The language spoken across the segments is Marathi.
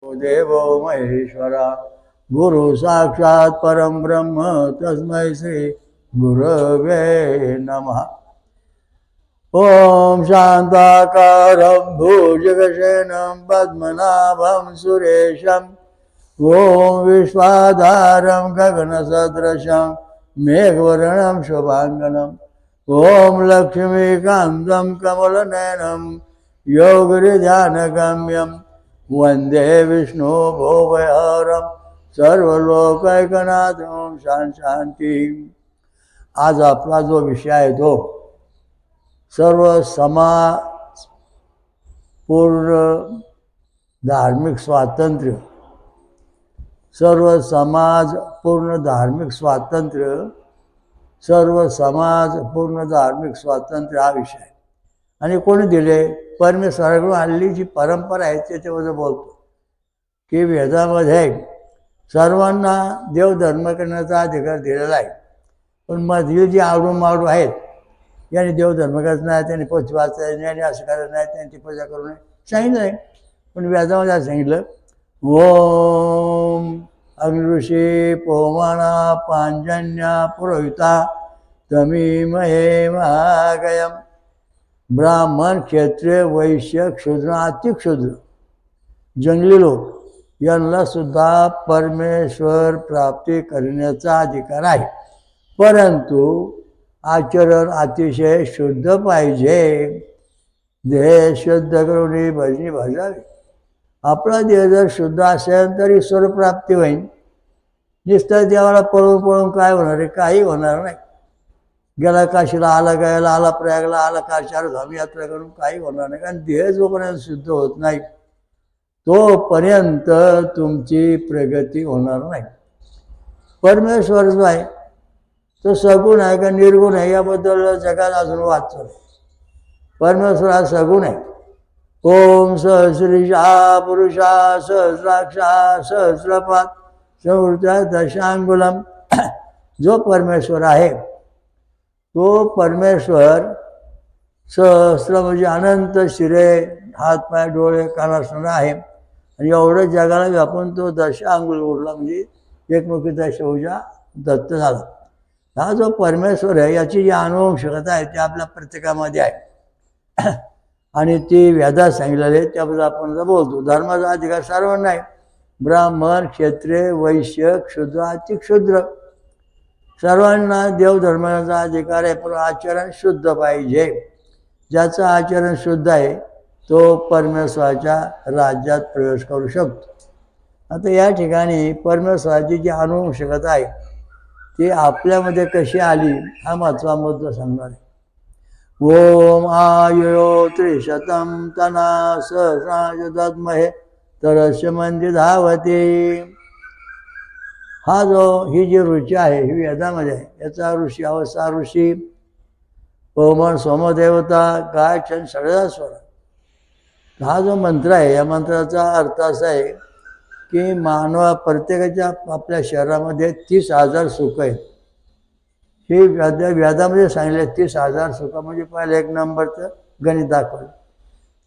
देवो महेश्वरा गुरु साक्षात् परम ब्रह्म तस्मै श्री गुरवे नमः। ओम शांताकारं भुजगशयनं पद्मनाभं सुरेशं ओम विश्वाधारं गगनसदृशं मेघवर्णं शुभांगनं ओम लक्ष्मीकान्तं कमलनयनं योगनिध्यानगम्यं वंदे विष्णु भोभयहरं सर्वलोकैकनाथं शांती। आज आपला जो विषय आहे तो सर्व समाज पूर्ण धार्मिक स्वातंत्र्य, सर्व समाज पूर्ण धार्मिक स्वातंत्र्य, सर्व समाज पूर्ण धार्मिक स्वातंत्र्य हा विषय आहे। आणि कोणी दिले? परमेश्वराकडून आलेली जी परंपरा आहे त्याच्याबद्दल बोलतो की वेदामध्ये सर्वांना देवधर्म करण्याचा अधिकार दिलेला आहे, पण मधली जी आवडूमावडू आहेत यांनी देवधर्म करायचं नाही, त्यांनी पोथी वाचायचं नाही, असं करायचं नाही, त्यांची पूजा करू नये सांगितलं आहे। पण वेदामध्ये असं सांगितलं ओम अग्निऋषी पोमाना पांजन्या पुरोहिता तमीमहे महागयम ब्राह्मण क्षत्रिय वैश्य क्षुद्र अतिक्षुद्र जंगली लोक यांना सुद्धा परमेश्वर प्राप्ती करण्याचा अधिकार आहे, परंतु आचरण अतिशय शुद्ध पाहिजे। देह शुद्ध करून भजनी भजावी। आपला देह जर शुद्ध असेल तर ईश्वर प्राप्ती होईल। नुसतं देवाला पळून पळून काय होणार आहे? काही होणार नाही। गेला काशीला, आला गयाला, आला प्रयागला, आला काशीला धाम यात्रा करून काही होणार नाही, कारण देह जोपर्यंत शुद्ध होत नाही तोपर्यंत तुमची प्रगती होणार नाही। परमेश्वर जो आहे तो सगुण आहे का निर्गुण आहे याबद्दल जगात अजून वाद चालू आहे। परमेश्वर हा सगुण आहे। ओम सहस्रीशा पुरुषा सहस्राक्षा सहस्रपाद संवृत्या दशांगुलम जो परमेश्वर आहे तो परमेश्वर सहस्र म्हणजे अनंत शिरे, हात पाय डोळे कानासनं आहे, आणि एवढं जगाला व्यापून तो दशांगुल उरला म्हणजे एकमुखी दशभुजा दत्त झाला। हा जो परमेश्वर आहे याची जी अनुवंशिकता आहे ती आपल्या प्रत्येकामध्ये आहे आणि ती वेदात सांगितलेली आहे, त्याबद्दल आपण जर बोलतो। धर्माचा अधिकार सर्वांना आहे। ब्राह्मण क्षत्रिय वैश्य क्षुद्र अतिक्षुद्र सर्वांना देवधर्माचा अधिकार आहे, पण आचरण शुद्ध पाहिजे। ज्याचं आचरण शुद्ध आहे तो परमेश्वराच्या राज्यात प्रवेश करू शकतो। आता या ठिकाणी परमेश्वराची जी अनुवंशिकता आहे ती आपल्यामध्ये कशी आली हा महत्त्वाचा मुद्दा सांगणार आहे। ओम आयो त्रिशतम तना सहस्राज दद्महे तरस्य मंदी धावते। हा जो ही जी ऋची आहे ही वेदामध्ये आहे। याचा ऋषी अवस्था ऋषी ओमन सोमदेवता गाय छंद सगळ्या स्वर। हा जो मंत्र आहे या मंत्राचा अर्थ असा आहे की प्रत्येकाच्या आपल्या शरीरामध्ये 30,000 सुख आहेत। ही वेदामध्ये सांगितले 30,000 सुख म्हणजे पहिलं एक नंबरचं गणित दाखवलं।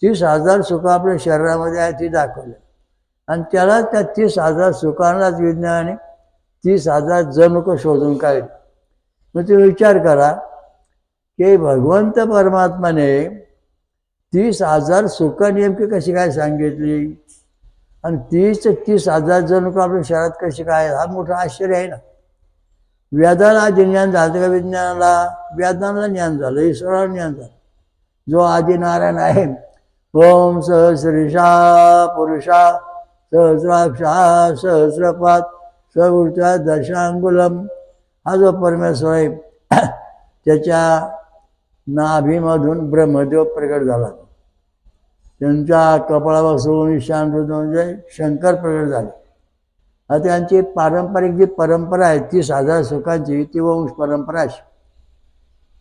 30,000 सुख आपल्या शरीरामध्ये आहे ती दाखवलं, आणि त्याला त्या 30,000 सुखांनाच विज्ञानाने 30,000 जनुक शोधून काढले। मग तुम्ही विचार करा की भगवंत परमात्माने 30,000 सुख नेमकी कशी काय सांगितली, आणि 30,000 जनुक आपल्या शरीरात कशी काय? हा मोठा आश्चर्य आहे ना। वेदाला आधी ज्ञान झालं का विज्ञानाला? वेदांना ज्ञान झालं, ईश्वराला ज्ञान झालं। जो आदिनारायण आहे ओम सहस्रीशा पुरुषा सहस्राक्षा सहस्रपाद संवृत्या दशांगुलम हा जो परमेश्वर आहे त्याच्या नाभीमधून ब्रह्मदेव प्रकट झाला। त्यांच्या कपाळापासून ईशान म्हणजे शंकर प्रकट झाले। आता त्यांची पारंपरिक जी परंपरा आहे 30,000 सुखांची ती वंश परंपरा अशी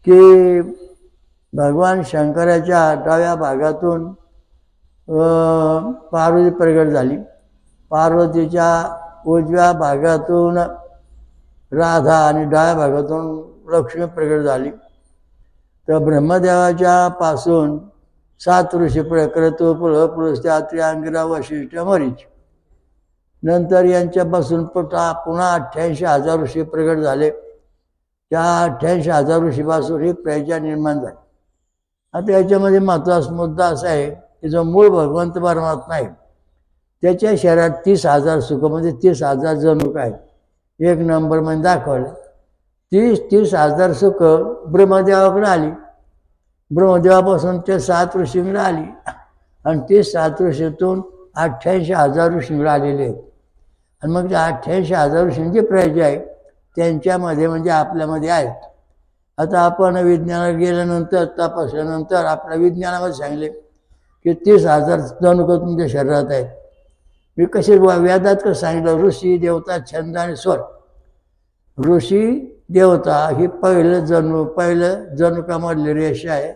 की भगवान शंकराच्या डाव्या भागातून पार्वती प्रकट झाली, पार्वतीच्या उजव्या भागातून राधा आणि डाव्या भागातून लक्ष्मी प्रकट झाली। तर ब्रह्मदेवाच्या पासून 7 ऋषी क्रतू पुलह पुलस्त्य अत्रि अंगिरा वशिष्ठ मरीच नंतर यांच्यापासून पुन्हा 88,000 ऋषी प्रगट झाले. त्या 88,000 ऋषीपासून ही प्रजा निर्माण झाली. आता याच्यामध्ये महत्त्वाचा मुद्दा असा आहे की जो मूळ भगवंत परमात्मा आहे त्याच्या शरीरात 30,000 सुख म्हणजे 30,000 जणूक आहेत. एक नंबर म्हणजे दाखवलं 30,000 सुख ब्रह्मदेवाकडे आली. ब्रह्मदेवापासून ते 7 ऋषींकडे आली आणि ते 7 ऋषीतून 88,000 ऋषींकडे आलेले आहेत. आणि मग त्या 88,000 ऋषींची प्रजा आहे त्यांच्यामध्ये म्हणजे आपल्यामध्ये आहेत. आता आपण विज्ञानात गेल्यानंतर तपासल्यानंतर आपल्या विज्ञानामध्ये सांगले की 30,000 जणूक तुमच्या शरीरात आहेत. मी कसे वेदात कसं सांगितलं ऋषी देवता छंद आणि स्वर. ऋषी देवता ही पहिलं जणुकामधली रेषा आहे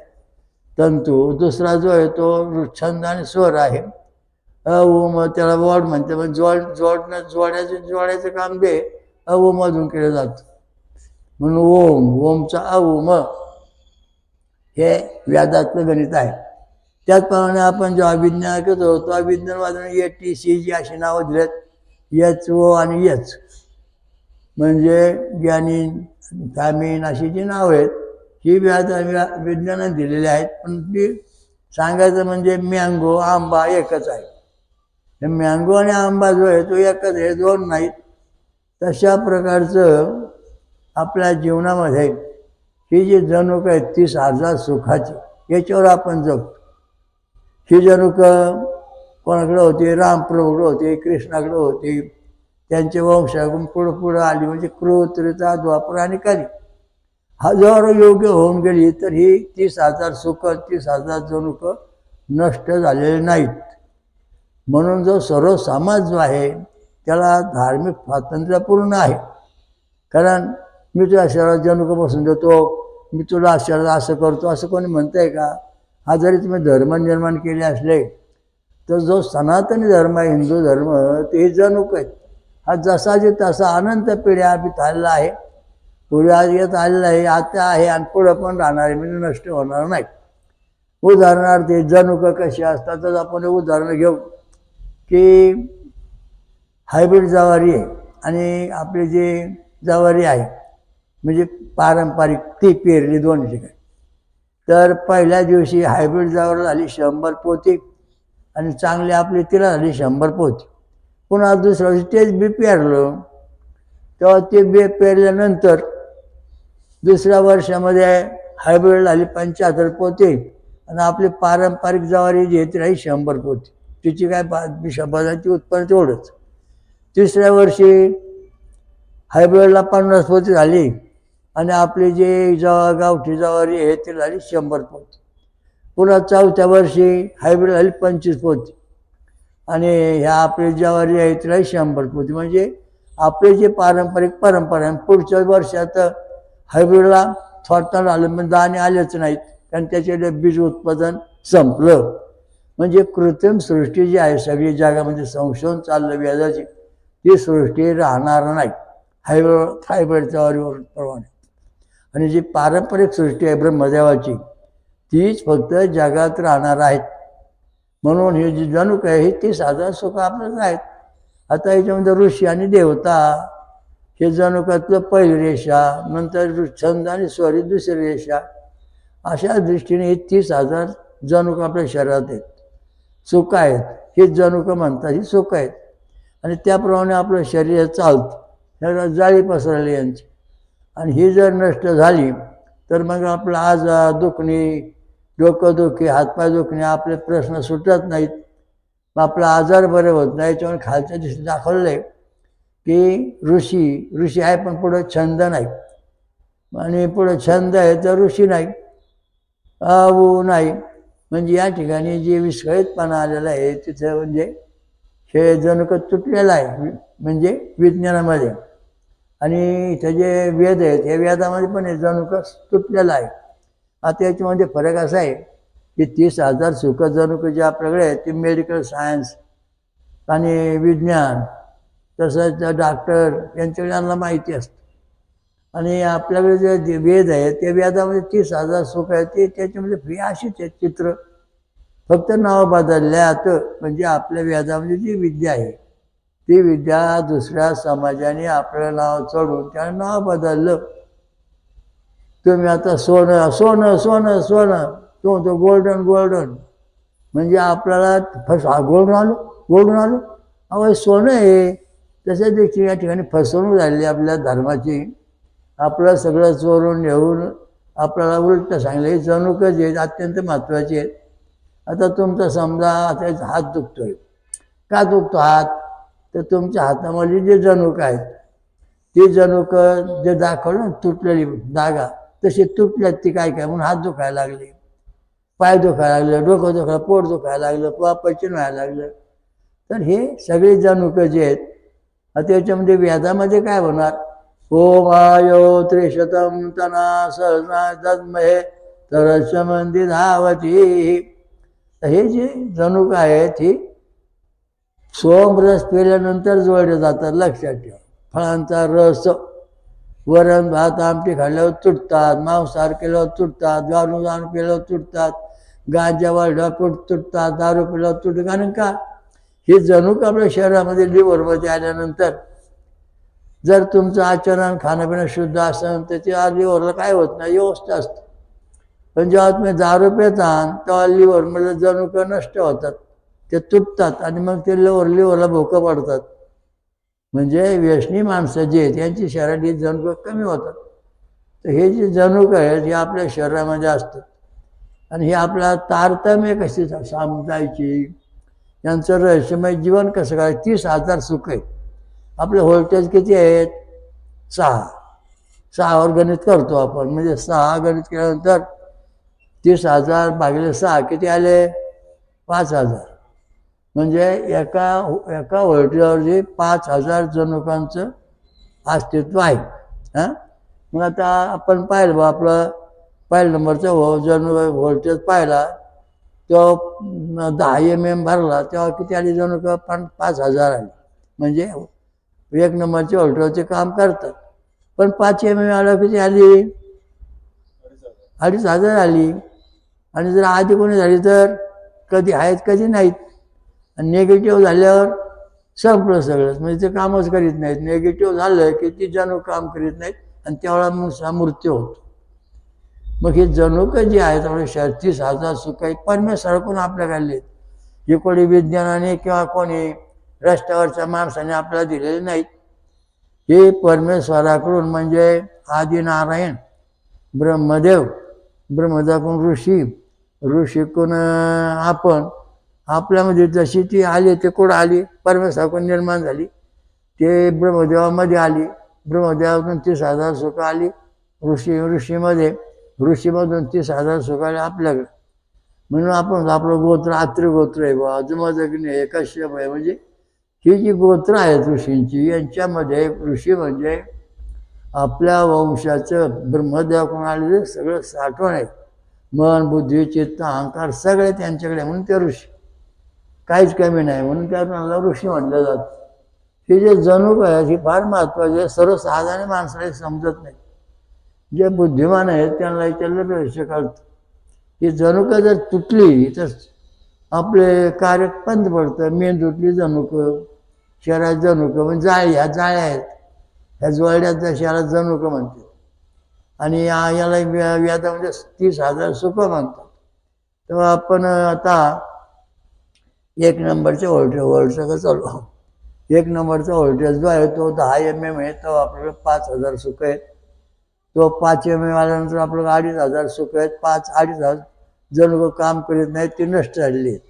तंतू. दुसरा जो आहे तो छंद आणि स्वर आहे. मग त्याला वॉड म्हणते. मग जोडायचं काम जे मधून केलं जातं म्हणून ओमचा म हे वेदातलं गणित आहे. त्याचप्रमाणे आपण जेव्हा विज्ञान करतो तेव्हा विज्ञानवादाने ATCG अशी नावं दिलेत. HO आणि H म्हणजे ज्ञानीन थामीन अशी जी नावं आहेत ही विज्ञानाने दिलेली आहेत. पण ती सांगायचं म्हणजे मँगो आंबा एकच आहे. हे मँगो आणि आंबा जो आहे तो एकच आहे, दोन नाहीत. तशा प्रकारचं आपल्या जीवनामध्ये ही जी जणूक आहेत 30,000 सुखाची याच्यावर आपण जगतो. ही जणूक कोणाकडे होती? रामप्रभूकडे होती, कृष्णाकडे होती. त्यांचे वंशाकडून पुढं आली म्हणजे क्रोध, त्रेता, द्वापर आणि कली हजारो योग्य होऊन गेली तर ही 30,000 सुख 30,000 जणूक नष्ट झालेले नाहीत. म्हणून जो सर्व समाज जो आहे त्याला धार्मिक स्वातंत्र्य पूर्ण आहे. कारण मी तुझ्या शरीरात जणूक बसून देतो, मी तुला शरीरात असं करतो असं कोणी म्हणतं आहे का? हा जरी तुम्ही धर्म निर्माण केले असले तर जो सनातनी धर्म आहे हिंदू धर्म ते जणूक आहेत. हा जसाचे तसा अनंत पिढ्या अभित आलेला आहे. पूर्वी येत आलेला आहे, आता आहे आणि पुढं पण राहणार आहे म्हणजे नष्ट होणार नाही. उदाहरणार्थ जणूक कशी असतात तर आपण उदाहरण घेऊ की हायब्रिड ज्वारी आहे आणि आपली जी ज्वारी आहे म्हणजे पारंपरिक ती पेरली दोन्ही ठिकाणी. तर पहिल्या दिवशी हायब्रिड ज्वारी झाली 100 पोती आणि चांगली आपली तिला झाली 100 पोती. पुन्हा दुसऱ्या दिवशी तेच बी पेरलं तेव्हा ते बी पेरल्यानंतर दुसऱ्या वर्षामध्ये हायब्रिड झाली 75 पोती आणि आपली पारंपरिक ज्वारी जी आहे ती राहिली 100 पोती. तिची काय बजाची उत्पन्न तेवढंच. तिसऱ्या वर्षी हायब्रिडला 50 पोती झाली आणि आपली जी गावठी ज्वारी आहे ती झाली 100 पोती. पुन्हा चौथ्या वर्षी हायब्रिड झाली 25 पोती आणि ह्या आपली ज्वारी आहे ती राहिली 100 पोती. म्हणजे आपले जे पारंपरिक परंपरा आहे. पुढच्या वर्षात हायब्रिडला थोडताना आलं म्हणजे दाणे आलेच नाहीत कारण त्याचे बीज उत्पादन संपलं. म्हणजे कृत्रिम सृष्टी जी आहे सगळी जगामध्ये संशोधन चाललं व्याजाची ती सृष्टी राहणार नाही हायब्रिड ज्वारीवर प्रमाणे. आणि जी पारंपरिक सृष्टी आहे ब्रह्मदेवाची तीच फक्त जगात राहणार आहेत. म्हणून ही जी जणूक आहे ही 30,000 सुख आपल्याच आहेत. आता याच्यामध्ये ऋषी आणि देवता हे जणुकातलं पहिली रेषा, नंतर छंद आणि स्वर दुसरी रेषा, अशा दृष्टीने हे 30,000 जणूक आपल्या शरीरात आहेत. सुख आहेत हे जणूक म्हणतात ही सुख आहेत. आणि त्याप्रमाणे आपलं शरीर चालतं. ह्याला जाळी पसरली यांची. आणि ही जर नष्ट झाली तर मग आपलं आजार दुखणे, डोकंदुखी, हातपाय दुखणे आपले प्रश्न सुटत नाहीत. मग आपला आजार बरे होत नाही. याच्यामुळे खालच्या दिवशी दाखवलं आहे की ऋषी आहे पण पुढं छंद नाही आणि पुढं छंद आहे तर ऋषी नाही नाही. म्हणजे या ठिकाणी जे विस्कळीतपणा आलेला आहे तिथं म्हणजे हे जणूक तुटलेलं आहे म्हणजे विज्ञानामध्ये. आणि इथं जे वेद आहेत या वेदामध्ये पण हे जणूक तुटलेलं आहे. आता याच्यामध्ये फरक असा आहे की 30,000 सुख जणूक जे आपल्याकडे आहेत ते मेडिकल सायन्स आणि विज्ञान तसंच डॉक्टर यांच्याकडे यांना माहिती असतं. आणि आपल्याकडे जे वेद आहेत त्या वेदामध्ये 30,000 सुख आहेत ते त्याच्यामध्ये फ्री अशीच आहेत चित्र, फक्त नाव बदलल्यात. म्हणजे आपल्या वेदामध्ये जी विद्या आहे ती विद्या दुसऱ्या समाजाने आपलं नाव चढून त्यानं नाव बदललं. तुम्ही आता सोनं सोनं सोनं सोनं तो गोल्डन गोल्डन म्हणजे आपल्याला गोल्डून आलो अहो सोनं आहे. तसं देखील या ठिकाणी फसवणूक झालेली आपल्या धर्माची. आपलं सगळं चोरून नेऊन आपल्याला उलट सांगलं हे जणूकच आहेत अत्यंत महत्त्वाचे आहेत. आता तुमचा समजा आता हात दुखतोय. का दुखतो हात? तर तुमच्या हातामध्ये जे जणूक आहेत ती जणूक जे दाखवलं तुटलेली धागा तशी तुटल्यात ती काय काय म्हणून हात दुखायला लागले, पाय दुखायला लागलं, डोकं दुखायला, पोट दुखायला लागलं, पचन व्हायला लागलं. तर हे सगळे जणूक जे आहेत आता याच्यामध्ये वेदामध्ये काय होणार? ओम आयो त्रिशतम तना सहस्रा तन्महे तरसमंदी धावती. हे जे जणूक आहेत ही सोमरस पिल्यानंतर जोडले जातात. लक्षात ठेवा. फळांचा रस, वरण भात आमटी खाल्ल्यावर तुटतात, मांसाहार केल्यावर तुटतात, गाणू केल्यावर तुटतात, गांजा वाढल्यावर तुटतात, दारू पिल्यावर तुटतात. कारण का हे जणूक आपल्या शरीरामध्ये लिव्हरमध्ये आल्यानंतर जर तुमचं आचरण खाणंपिणं शुद्ध असेल तर त्या लिव्हरला काय होत नाही, व्यवस्था असतं. पण जेव्हा तुम्ही दारू पिता तेव्हा लिव्हरमध्ये जणूक नष्ट होतात, ते तुटतात आणि मग ते लिव्हरला भोकं पडतात. म्हणजे व्यसनी माणसं जे आहेत त्यांची शरीरात जणूक कमी होतात. तर हे जे जणूक आहेत हे आपल्या शरीरामध्ये असतात आणि हे आपला तारतम्य कशी समजायची, यांचं रहस्यमय जीवन कसं काय. 30,000 सुख आहेत. आपले व्होल्टेज किती आहेत? 6वर गणित करतो आपण. म्हणजे 6 गणित केल्यानंतर 30,000 भागिले 6 किती आले? 5,000. म्हणजे एका व्होल्टेजवरती 5,000 जणुकांचं अस्तित्व आहे. हां, मग आता आपण पाहिलं बा आपलं पहिल्या नंबरचा जणू व्होल्टेज पाहिला तो 10 mm भरला तेव्हा किती आली जणूक? 5,000 आली. म्हणजे 1 नंबरचे व्होल्टेजचे काम करतात. पण 5 mm आलं किती आली? 2,500 आली. आणि जर आधी कोणी झाली तर कधी आहेत कधी नाहीत. आणि निगेटिव्ह झाल्यावर संपलं सगळंच. म्हणजे ते कामच करीत नाहीत. निगेटिव्ह झालं की ती जणूक काम करीत नाहीत आणि त्यावेळेला मृत्यू होतो. मग हे जणूक जे आहेत आपल्या 30,000 सुख आहेत परमेश्वराकडून आपल्याला आहेत. हे कोणी विज्ञानाने किंवा कोणी रस्त्यावरच्या माणसाने आपल्याला दिलेले नाहीत. हे परमेश्वराकडून म्हणजे आदिनारायण ब्रह्मदेव, ब्रह्मदेवाकडून ऋषीकडून आपण आपल्यामध्ये जशी ती आली ते कुठं आली? परमेश्वराकडून निर्माण झाली. ते ब्रह्मदेवामध्ये आली. ब्रह्मदेवातून 30,000 सुख आली ऋषीमधून 30,000 सुख आली आपल्याकडे. म्हणून आपण आपलं गोत्र अत्रि गोत्र आहे बा, जुमदग्नी आहे, कश्यप आहे. म्हणजे ही जी गोत्र आहेत ऋषींची यांच्यामध्ये ऋषी म्हणजे आपल्या वंशाचं ब्रह्मदेवाकडून आलेले सगळं साठवण आहे. मन, बुद्धी, चित्त, अहंकार सगळे त्यांच्याकडे. म्हणून ते ऋषी काहीच कमी नाही. म्हणून त्यांना ऋषी म्हटलं जातं. हे जे जणूक आहेत ही फार महत्त्वाचे. सर्वसाधारण माणसाला समजत नाही. जे बुद्धिमान आहेत त्यांना याच्याला रहस्य कळतं. ही जणूक जर तुटली तर आपले कार्य बंद पडतं. मेंदूतली जणूक, शरीरात जणूक म्हणजे जाळी, ह्या जाळ्या आहेत. ह्या जोड्यात शरीरात जणूक म्हणते. आणि याला व्याधामध्ये 30,000 सुख म्हणतात. तेव्हा आपण आता 1 नंबरच्या व्होल्टेज चालू. 1 नंबरचा व्होल्टेज जो आहे तो 10 mm आहे. तो आपल्याला 5,000 सुख आहेत. तो 5 mm आल्यानंतर आपल्याला 2,500 सुख आहेत. 2,500 जणूक काम करीत नाहीत, ती नष्ट झालेली आहेत.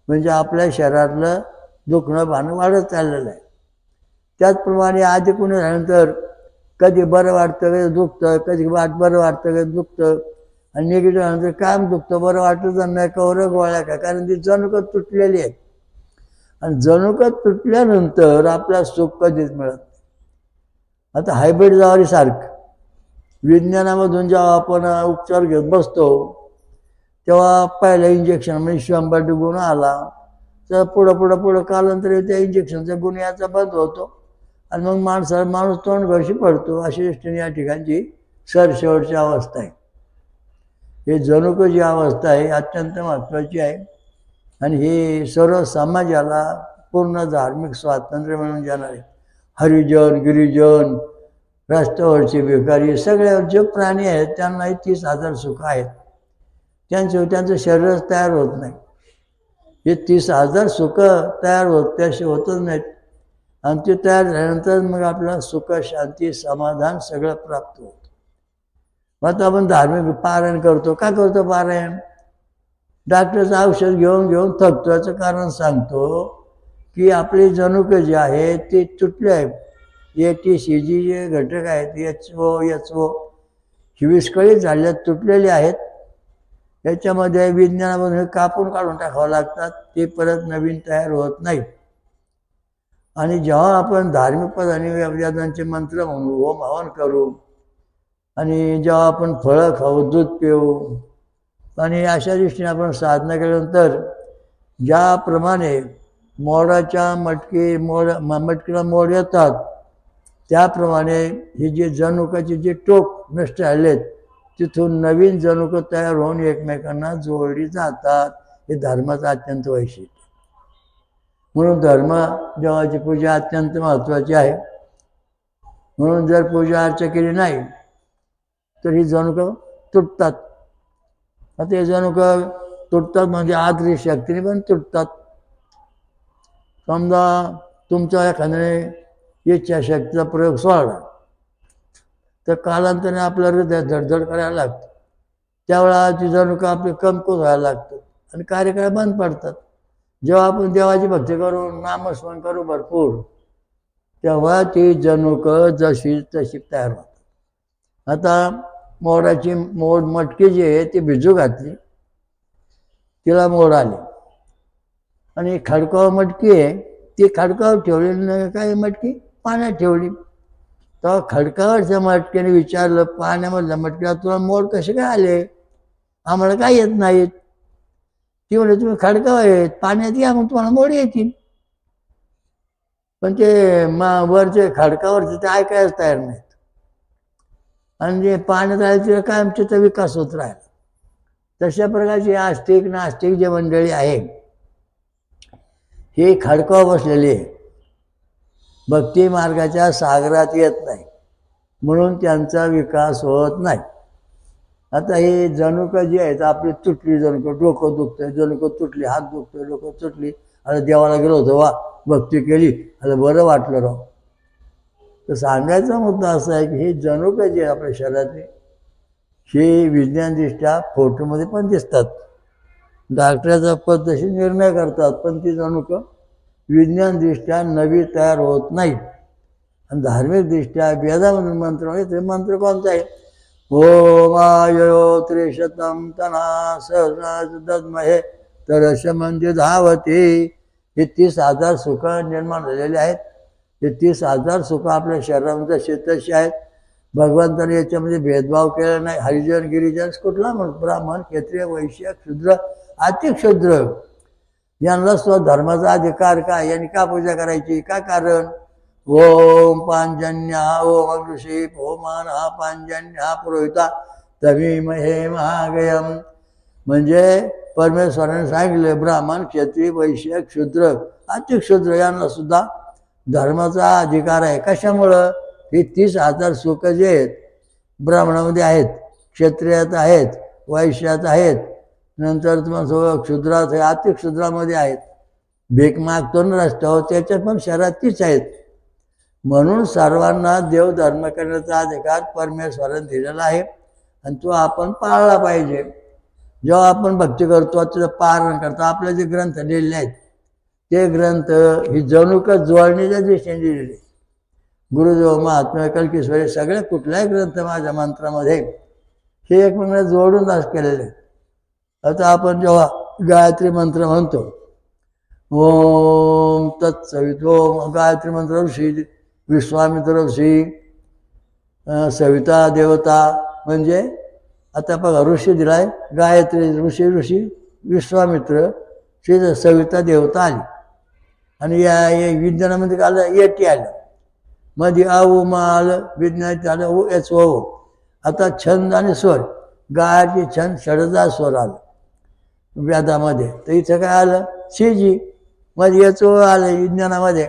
म्हणजे आपल्या शरीरातलं दुखणं भाणं वाढत चाललेलं आहे. त्याचप्रमाणे आधी कोणी झाल्यानंतर कधी बरं वाटतं कधी दुखतं, कधी बरं वाटतं कधी दुखतं. आणि निगेटिव्ह झाल्यानंतर काम दुखतं, बरं वाटतं नाही, कवरं गोळ्या का, कारण ती जणूकच तुटलेली आहेत. आणि जणूकच तुटल्यानंतर आपल्याला सुख कधीच मिळत नाही. आता हायब्रिड ज्वारीसारखं विज्ञानामधून जेव्हा आपण उपचार घेत बसतो तेव्हा पहिलं इंजेक्शन म्हणजे 100 गुण आला तर पुढं कालांतर त्या इंजेक्शनचा गुण याचा बंद होतो आणि मग माणूस तोंड घशी पडतो. अशी दृष्टीने या ठिकाणची सरशेवटची अवस्था आहे. हे जणूक जी अवस्था आहे अत्यंत महत्त्वाची आहे आणि हे सर्व समाजाला पूर्ण धार्मिक स्वातंत्र्य मिळून जाणार आहे. हरिजन, गिरिजन, रस्त्यावरचे भिकारी, सगळे जे प्राणी आहेत त्यांनाही 30,000 सुख आहेत. त्यांचं शरीरच तयार होत नाही. हे 30,000 सुख तयार त्याशिवाय होतच नाहीत. आणि ते तयार झाल्यानंतर मग आपल्याला सुख, शांती, समाधान सगळं प्राप्त होतं. मग आपण धार्मिक पारायण करतो. का करतो पारायण? डॉक्टरचं औषध घेऊन घेऊन थकतो. याचं कारण सांगतो की आपले जनुक जे आहे ते तुटले आहेत. ATC जे घटक आहेत, HO ही विस्कळीत झालेल्या तुटलेले आहेत. याच्यामध्ये विज्ञानामधून कापून काढून टाकावं लागतात. ते परत नवीन तयार होत नाहीत. आणि जेव्हा आपण धार्मिक पदाने वेदांचे मंत्र म्हणू, होम हवन करू, आणि जेव्हा आपण फळं खाऊ, दूध पिऊ, आणि अशा दृष्टीने आपण साधना केल्यानंतर ज्याप्रमाणे मोडाच्या मटकीला मोड येतात, त्याप्रमाणे हे जे जनुकाचे जे टोक नष्ट झालेत तिथून नवीन जनुक तयार होऊन एकमेकांना जोडली जातात. हे धर्माचं अत्यंत वैशिष्ट्य. म्हणून धर्म देवाची पूजा अत्यंत महत्त्वाची आहे. म्हणून जर पूजा अर्चा केली नाही तर ही जनुकं तुटतात. आता हे जनुकं तुटतात म्हणजे आतली शक्तीने पण तुटतात. समजा तुमच्या एखाद्याने इच्छाशक्तीचा प्रयोग सोडला तर कालांतराने आपलं हृदय धडधड करायला लागतं. त्यावेळेला ती जनुकं आपली कमकुवत व्हायला लागतं आणि कार्यक्रम बंद पडतात. जेव्हा आपण देवाची भक्ती करू, नामस्मरण करू भरपूर, तेव्हा ती जनुकं जशी तशी तयार होतात. आता मोडाची मटकी जी आहे ती भिजू घातली, तिला मोड आले. आणि खडकावर मटकी आहे, ती खडकावर ठेवलेली काय मटकी पाण्यात ठेवली. तेव्हा खडकावरच्या मटक्याने विचारलं पाण्यामधल्या मटकीला, तुला मोड कसे काय आले? आम्हाला काय येत नाहीत. ती म्हणले, तुम्ही खडकावर आहेत, पाण्यात या मग तुम्हाला मोड येतील. पण ते वरचे खडकावरचे ते ऐकायच तयार नाहीत. आणि जे पाण्यात आले तिला काय आमच्याचा विकास होत राहिला. तशा प्रकारची आस्तिक नास्तिक जे मंडळी आहे हे खडकावर बसलेली आहे, भक्ती मार्गाच्या सागरात येत नाही, म्हणून त्यांचा विकास होत नाही. आता हे जनुकं जी आहेत आपली तुटली जनुकं, डोकं दुखतंय, जनुकं तुटली, हात दुखतोय, डोकं तुटली, आता देवाला गेलो होतो, वा भक्ती केली, आता बरं वाटलं राव. तर सांगायचा मुद्दा असा आहे की हे जनुकं जे आपल्या शरीरातले हे विज्ञानदृष्ट्या फोटोमध्ये पण दिसतात. डॉक्टरचा पद्धतशीर निर्णय करतात, पण ती जनुकं विज्ञानदृष्ट्या नवी तयार होत नाही. आणि धार्मिकदृष्ट्या वेदामधून मंत्र आहे, ते मंत्र कोणता आहे? ओम आयो त्रिशतम तना सहस्राज दद्महे तरश म्हणजे धावते. हे 30,000 सुख निर्माण झालेले आहेत. हे 30,000 सुख आपल्या शरीरामध्ये तशी आहेत. भगवंताने याच्यामध्ये भेदभाव केला नाही. हरिजन गिरिजन कुठला म्हणून ब्राह्मण, क्षत्रिय, वैश्य, शूद्र, अतिशूद्र यांना स्वधर्माचा अधिकार काय? यांनी का पूजा करायची? काय कारण? ओम पांजन्य ओम ऋषी ओमान हा पांजन्य हा पुरोहिता तमीमहे महागयम. म्हणजे परमेश्वराने सांगितले ब्राह्मण, क्षत्रिय, वैश्य, शूद्र, अतिशूद्र यांना सुद्धा धर्माचा अधिकार आहे. कशामुळं? हे 30,000 सुख जे आहेत ब्राह्मणामध्ये आहेत, क्षत्रियात आहेत, वैश्यात आहेत, नंतर तुम्हाला क्षुद्रात आहे, अतिशूद्रामध्ये आहेत. भीक मागतो ना रस्त्यावर, त्याच्यात पण शहरात तीच आहेत. म्हणून सर्वांना देवधर्म करण्याचा अधिकार परमेश्वराने दिलेला आहे आणि तो आपण पाळला पाहिजे. जेव्हा आपण भक्ती करतो, त्याचं पारण करतो, आपले जे ग्रंथ लिहिलेले आहेत ते ग्रंथ ही जनुकं जोडण्याच्या दृष्टीने लिहिलेले. गुरुदेव महात्मा कल्कीश्वरी सगळे कुठलाही ग्रंथ माझ्या मंत्रामध्ये हे एकमेकांना जोडूनच केलेले. आता आपण जेव्हा गायत्री मंत्र म्हणतो, ओम तत्सवित, ओम गायत्री मंत्र ऋषी विश्वामित्र ऋषी, सविता देवता, म्हणजे आता बघा ऋषी दिलाय गायत्री, ऋषी विश्वामित्र, श्री सविता देवता आली. आणि या विज्ञानामध्ये आलं एटी आलं, मध्ये अ आलं, विज्ञानात आलं HO. आता छंद आणि स्वर, गायत्री छंद षडजा स्वर आलं वेदामध्ये. तर इथं काय आलं? CG मग येतो आलं विज्ञानामध्ये.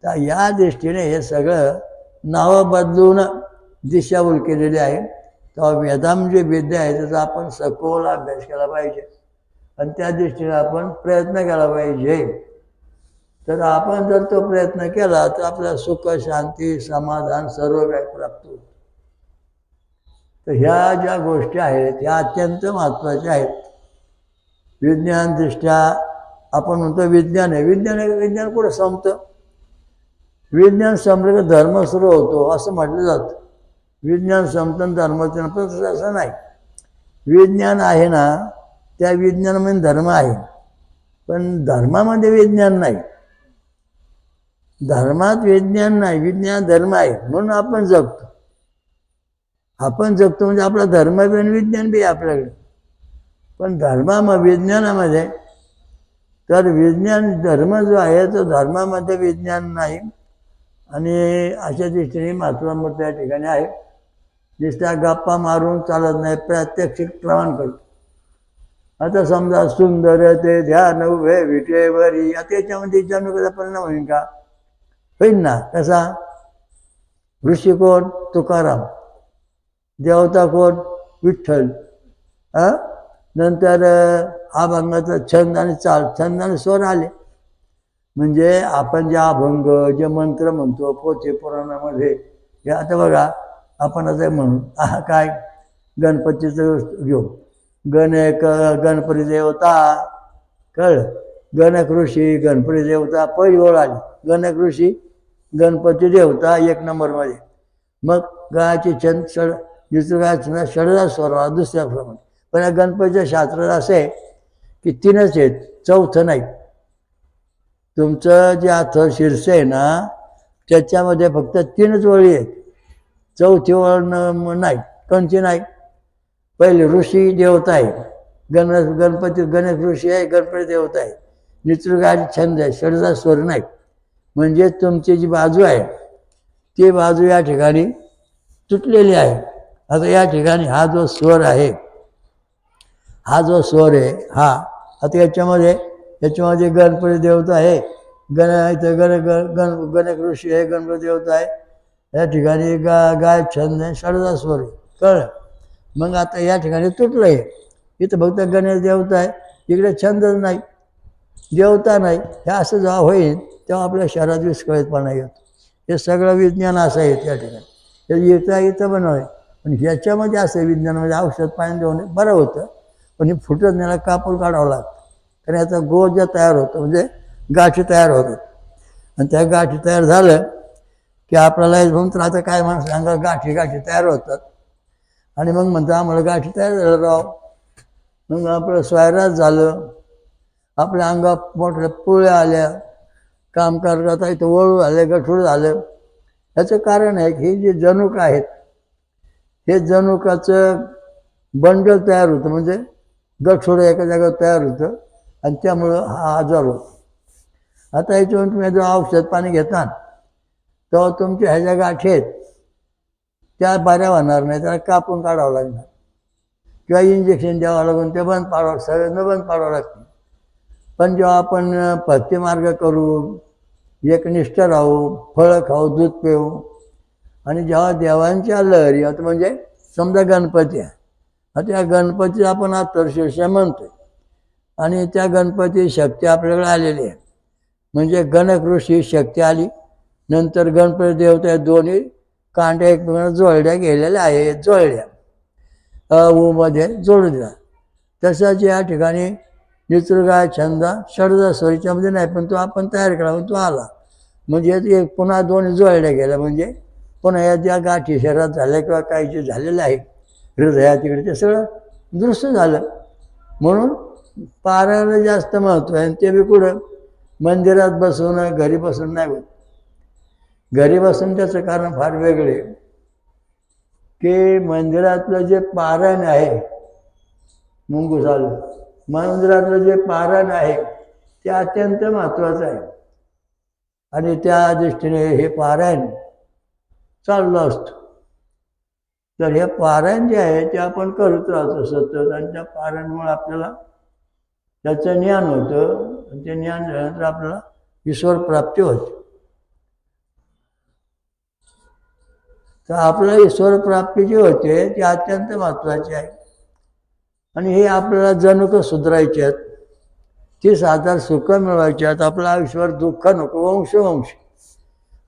तर या दृष्टीने हे सगळं नावं बदलून दिशाभूल केलेली आहे. तेव्हा वेदांत जी विद्या आहे त्याचा आपण सखोल अभ्यास केला पाहिजे आणि त्या दृष्टीने आपण प्रयत्न केला पाहिजे. तर आपण जर तो प्रयत्न केला तर आपल्याला सुख, शांती, समाधान सर्व काही प्राप्त होतं. तर ह्या ज्या गोष्टी आहेत ह्या अत्यंत महत्त्वाच्या आहेत. विज्ञानदृष्ट्या आपण म्हणतो विज्ञान आहे, विज्ञान कुठं संपतं? विज्ञान संपलं धर्म सुरू होतो असं म्हटलं जातं. विज्ञान संपतं धर्माचं पण असं नाही. विज्ञान आहे ना, त्या विज्ञानामध्ये धर्म आहे, पण धर्मामध्ये विज्ञान नाही. धर्मात विज्ञान नाही, विज्ञान धर्म आहे म्हणून आपण जगतो. आपण जगतो म्हणजे आपला धर्म बी आणि विज्ञान बी आपल्याकडे. पण विज्ञानामध्ये तर विज्ञान धर्म जो आहे तो धर्मामध्ये विज्ञान नाही. आणि अशा दृष्टीने महात्मा मूर्ती या ठिकाणी आहे. नुसत्या गप्पा मारून चालत नाही, प्रात्यक्षिक प्रमाण करतो. आता समजा सुंदर ते ध्यान उभे विटेवरी, आता याच्यामध्ये जनुकाचा परिणाम होईल का? होईल ना. कसा? ऋषी कोण? तुकाराम. देवता कोण? विठ्ठल. नंतर अभंगाचा छंद आणि चाल, छंद आणि स्वर आले. म्हणजे आपण जे अभंग जे मंत्र म्हणतो पोथे पुराणामध्ये, हे आता बघा आपण असं म्हणू काय गणपतीचं घेऊ, गणपती देवता, कळलं? गणक ऋषी गणपती देवता पहिली ओळ आली. गणक ऋषी गणपती देवता एक नंबरमध्ये. मग गायची छंद दुसरं गायचं षडजा स्वर दुसऱ्या प्रमाणे. पण या गणपतीच्या शास्त्रात असं आहे की 3च आहेत, चौथं नाही. तुमचं जे आता शीर्ष आहे ना त्याच्यामध्ये फक्त 3च ओळी आहेत, चौथी ओळ नाही, कोणची नाही. पहिले ऋषी देवता आहे, गणपती गणेश ऋषी आहे, गणपती देवता आहे, निसर्गाचे छंद आहे, षडजा स्वर नाही. म्हणजे तुमची जी बाजू आहे ती बाजू या ठिकाणी तुटलेली आहे. आता या ठिकाणी हा जो स्वर आहे, हा जो स्वर आहे हा आता याच्यामध्ये गणपती देवता आहे, गणक ऋषी आहे, गणपती देवता आहे. या ठिकाणी गाय छंद आहे, षडजा स्वर आहे. कळलं? मग आता या ठिकाणी तुटलं आहे. इथं फक्त गणेश देवता आहे, इकडे छंदच नाही, देवता नाही. हे असं जेव्हा होईल तेव्हा आपल्या शहरात विस्कळीतपणा येतो. हे सगळं विज्ञान असं आहे त्या ठिकाणी. हे इथं बनवलं. पण ह्याच्यामध्ये असं विज्ञानामध्ये औषध पाणी देऊन बरं होतं, पण हे फुटत नाही, कापूर काढावं लागतं. कारण याचा गोज तयार होतो, म्हणजे गाठी तयार होतात. आणि त्या गाठी तयार झालं की आपल्याला म्हणून तर आता काय माणसं सांगा गाठी तयार होतात. आणि मग म्हणतात आम्हाला गाठी तयार झालं राव. मग आपलं स्वैराज झालं, आपल्या अंगात मोठ्या पुळ्या आल्या, काम करता इथं वळू आले, गठूळ झालं. याचं कारण आहे की हे जे जनुक आहेत हे जनुकाचं बंडल तयार होतं, म्हणजे गठोडं एका जागेवर तयार होतं आणि त्यामुळं हा आजार होतो. आता याच्यावर तुम्ही जो औषध पाणी घेता तेव्हा तुमच्या ह्या ज्या गाठी आहेत त्या बऱ्या होणार नाही, त्याला कापून काढावं लागणार किंवा इंजेक्शन द्यावं लागून ते बंद पाडावं, सगळ्यांना बंद पाडावं लागतं. पण जेव्हा आपण पथ्यमार्ग करू, एकनिष्ठ राहू, फळं खाऊ, दूध पिऊ आणि जेव्हा देवांच्या लहरी आता म्हणजे समजा गणपती आहे, आता या गणपती आपण आत्तरशीर्ष म्हणतोय आणि त्या गणपती शक्ती आपल्याकडे आलेली आहे. म्हणजे गणक ऋषी शक्ती आली, नंतर गणपती देवता दोन्ही कांड्या एकमेकांना जोडल्या गेलेल्या आहेत, जोडल्या मध्ये जोडून दिला. तसंच या ठिकाणी निसर्गाय छंदा षडजा स्वरीच्यामध्ये नाही, पण तो आपण तयार केला म्हणून तो आला. म्हणजे एक पुन्हा दोन्ही जोडल्या गेल्या, म्हणजे पुन्हा या ज्या गाठी शरीरात झाल्या किंवा काही जे झालेलं आहे हृदया तिकडे ते सगळं दुरुस्त झालं. म्हणून पारायणाला जास्त महत्त्व आहे. आणि ते बी कुठं मंदिरात बसून, घरी बसून नाही होत. घरी बसून त्याचं कारण फार वेगळे की मंदिरातलं जे पारायण आहे, मुंगूस आलं, मंदिरातलं जे पारायण आहे ते अत्यंत महत्त्वाचं आहे. आणि त्या दृष्टीने हे पारायण चाललं असतं. तर हे पारायण जे आहे ते आपण करत राहतो सतत, आणि त्या पारायणामुळे आपल्याला त्याचं ज्ञान होतं. ते ज्ञान झाल्यानंतर आपल्याला ईश्वर प्राप्ती होते. तर आपल्याला ईश्वर प्राप्ती जी होते ती अत्यंत महत्त्वाची आहे. आणि हे आपल्याला जणुक सुधारायचे आहेत, 30,000 सुख मिळवायचे आहेत. आपलं आयुष्यावर दुःख नको, वंश.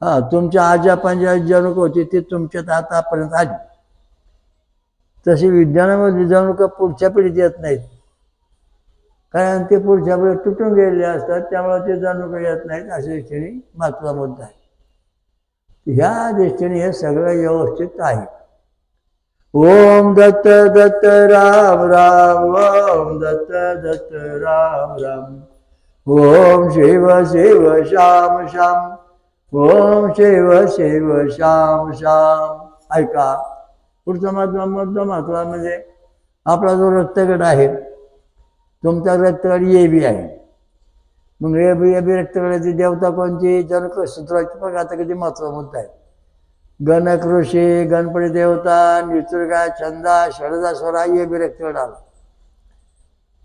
हां, तुमच्या आजा पंजा जणुक होती ती तुमच्यात आतापर्यंत आली. तशी विज्ञानामध्ये जणुक पुढच्या पिढीत येत नाहीत, कारण ते पुढच्या पिढीत तुटून गेलेले असतात. त्यामुळे ते जणुक येत नाहीत. अशा दृष्टीने महत्त्वाचा मुद्दा आहे. ह्या दृष्टीने हे सगळं व्यवस्थित आहे. ओम दत्त दत्त राम राम, ओम दत्त दत्त राम राम, ओम शिव शिव श्याम श्याम, ओम शिव शिव श्याम श्याम. ऐका, पुढचा महत्त्व म्हणजे आपला जो रक्तगट आहे, तुमचा रक्तगट ए बी आहे. मग ए बी रक्तगटाची देवता कोणती? जणुक सूत्राची. बघा आता किती महत्त्वाचा मुद्दा आहे. गणक ऋषी, गणपती देवता, निसर्गा, छंदा, षडजा, स्वरा, ये बी रक्तगट आला.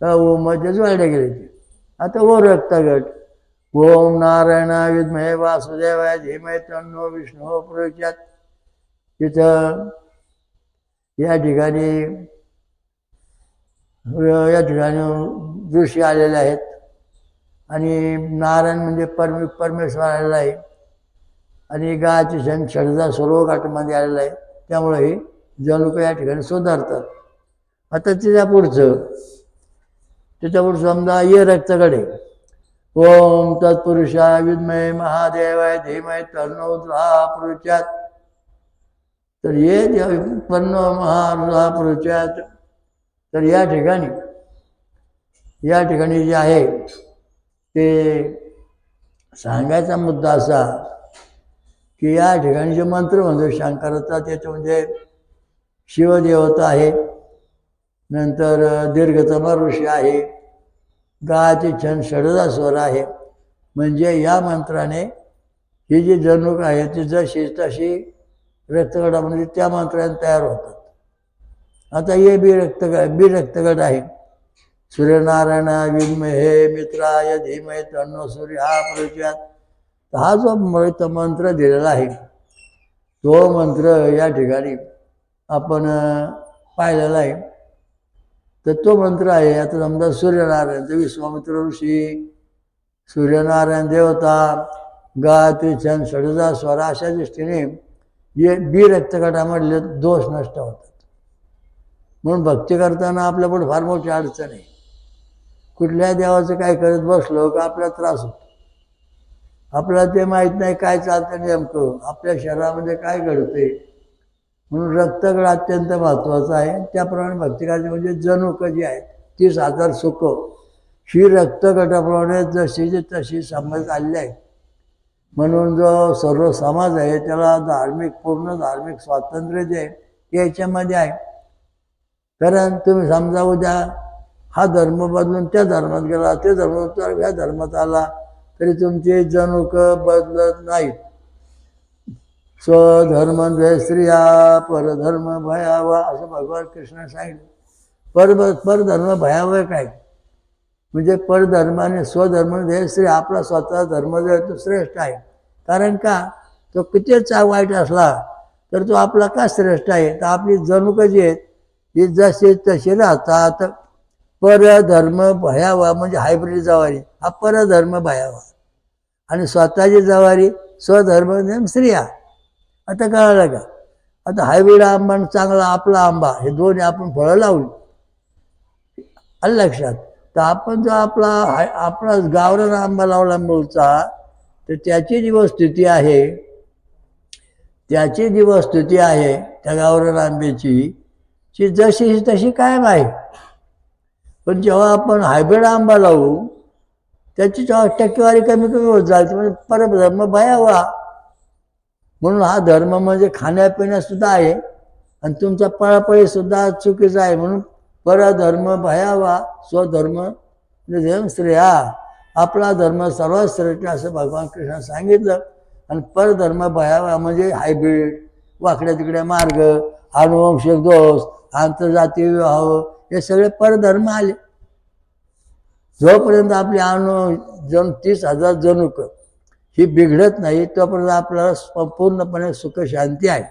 तर ओमध्येच वाढले गेले ते. आता ओ रक्तगट. ओम नारायण विद्महे वासुदेवाय धीमहि तन्नो विष्णु प्रचोदयात्. तिथं या ठिकाणी ऋषी आलेले आहेत आणि नारायण म्हणजे परमेश्वर आलेला आहे आणि गायचे क्षण षडजा सर्व घाटमध्ये आलेला आहे. त्यामुळे हे जणुक या ठिकाणी सुधारतात. आता त्याच्या पुढचं समजा ये रक्तगडे. ओम तत्पुरुषाय विद्महे महादेवाय धीमहि तन्नो प्रचोदयात्. तर ये तन्नो प्रचोदयात्. तर या ठिकाणी जे आहे ते सांगायचा मुद्दा असा की या ठिकाणी जे मंत्र म्हणतो शंकराचा, त्याचं म्हणजे शिवदेवता आहे, नंतर दीर्घतम ऋषी आहे, गायचे छंद षडजा स्वर आहे. म्हणजे या मंत्राने ही जी जणुक आहे ती जशी तशी रक्तगटामध्ये त्या मंत्राने तयार होतात. आता हे बी रक्तगट आहे. सूर्यनारायण विद्महे मित्राय धीमहि तन्नो सूर्यः प्रचोदयात्. हा जो मंत्र दिलेला आहे तो मंत्र या ठिकाणी आपण पाहिलेला आहे. तर तो मंत्र आहे, आता समजा सूर्यनारायण, तर विश्वामित्र ऋषी, सूर्यनारायण देवता, गायत्री छंद षडजा स्वर, अशा दृष्टीने हे बी रक्तगटामधले दोष नष्ट होतात. म्हणून भक्ती करताना आपल्यापुढे फार मोठी अडचण आहे. कुठल्या देवाचं काय करत बसलो का आपल्याला त्रास होतो. आपल्याला ते माहीत नाही काय चालतं नेमकं, आपल्या शरीरामध्ये काय घडते. म्हणून रक्तगट अत्यंत महत्त्वाचं आहे. त्याप्रमाणे भक्ती करायची म्हणजे जणुक जी आहे 30,000 सुख ही रक्तगटाप्रमाणे जशीची तशी संबंधित आलेली आहे. म्हणून जो सर्व समाज आहे त्याला पूर्ण धार्मिक स्वातंत्र्य जे आहे ते याच्यामध्ये आहे. कारण तुम्ही समजा उद्या हा धर्म बदलून त्या धर्मात गेला, ते धर्म ह्या धर्मात आला, तरी तुमची जणुक बदलत नाही. स्वधर्म जय स्त्रिया परधर्म भयावा, असं भगवान कृष्ण सांगितलं. परधर्म भयावह काय म्हणजे परधर्माने स्वधर्म जय स्त्री, आपला स्वतःचा धर्म जो आहे तो श्रेष्ठ आहे. कारण का, तो कितीच वाईट असला तर तो आपला का श्रेष्ठ आहे. तर आपली जणुक जी आहेत ही जशी तशी राहतात. परधर्म भयावा म्हणजे हायब्रिड जवारी, हा परधर्म भयावा, आणि स्वतःची जवारी स्वधर्म स्त्रिया. आता कळलं का. आता हायब्रिड आंबा आणि चांगला आपला आंबा हे दोन्ही आपण फळं लावली आलं लक्षात. तर आपण जो आपला गावरान आंबा लावला मूळचा, तर त्याची जी वस्तुस्थिती आहे त्या गावरान आंब्याची ती जशी तशी कायम आहे. पण जेव्हा आपण हायब्रिड आंबा लावू त्याची टक्केवारी कमी होत जाते. म्हणजे परधर्म भयावा. म्हणून हा धर्म म्हणजे खाण्यापिण्यासुद्धा आहे आणि तुमचा पळापळीसुद्धा चुकीचा आहे. म्हणून परधर्म भयावा, स्वधर्म श्रेया, आपला धर्म सर्वात श्रेष्ठ असं भगवान कृष्ण सांगितलं. आणि परधर्म भयावा म्हणजे हायब्रिड, वाकड्या तिकड्या मार्ग, अनुवंशिक दोष, आंतरजातीय विवाह, हे सगळे परधर्म आले. जोपर्यंत आपली जण 30,000 जनुक ही बिघडत नाही तोपर्यंत आपल्याला पूर्णपणे सुख शांती आहे.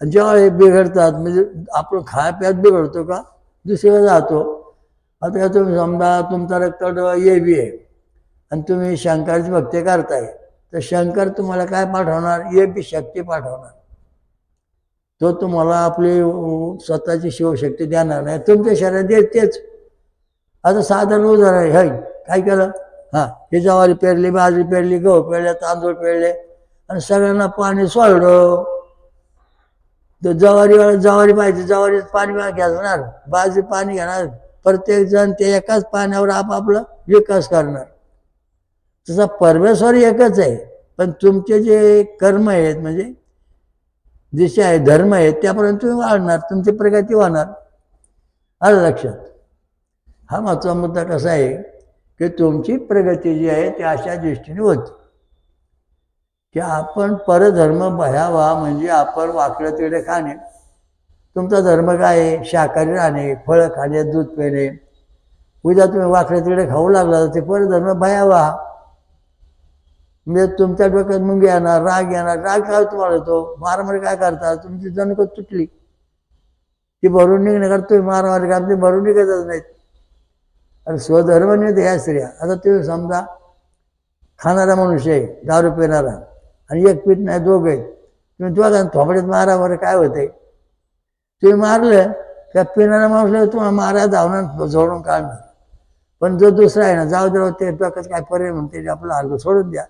आणि जेव्हा हे बिघडतात म्हणजे आपण खायाप्यात बिघडतो का दुसरीकडे जातो. आता तुम्ही समजा तुमचा रक्त ए बी आहे आणि तुम्ही शंकराची भक्ती करताय तर शंकर तुम्हाला काय पाठवणार ए बी शक्ती पाठवणार. तो तुम्हाला आपली स्वतःची शिवशक्ती देणार नाही तुमच्या शरीरात तेच. आता साधारण उदाहरण आहे हाय काय केलं हां हे ज्वारी पेरली बाजरी पेरली गहू पेरले तांदूळ पेरले आणि सगळ्यांना पाणी सोडलं. तर ज्वारी पाहिजे ज्वारीत पाणी घेणार बाजरी पाणी घेणार प्रत्येक जण ते एकाच पाण्यावर आपापला विकास करणार. तसा परमेश्वर एकच आहे पण तुमचे जे कर्म आहेत म्हणजे दिशा आहे धर्म आहे त्यापर्यंत तुम्ही वाढणार तुमची प्रगती होणार. आलं लक्षात. हा महत्त्वाचा मुद्दा कसा आहे की तुमची प्रगती जी आहे ती अशा दृष्टीने होती की आपण परधर्म भयावा म्हणजे आपण वाकडं तिकडे खाणे. तुमचा धर्म काय आहे शाकाहारी राहणे फळं खाणे दूध पिणे. उद्या तुम्ही वाकडे तिकडे खाऊ लागला तर ते परधर्म भयावा. म्हणजे तुमच्या डोक्यात मुंगी येणार राग येणार. राग काय तुम्हाला येतो मारामारी काय करता तुमची जणक तुटली ती भरून निघण्याकरता तुम्ही मारामारी का ती भरून निघतच नाहीत. आणि स्वधर्म नाही ह्या स्त्रिया. आता तुम्ही समजा खाणारा मनुष्य आहे दारू पिणारा आणि एक पीठ नाही दोघं आहेत तुम्ही दोघांना थोपड्यात मारावर काय होतंय. तुम्ही मारलं त्या पिणारा माणूसला तुम्हाला मारा धावणार झोडून काढणार. पण जो दुसरा आहे ना जाऊ द्या ते डोक्यात काय पर्याय म्हणते आपलं हलकं सोडून द्या.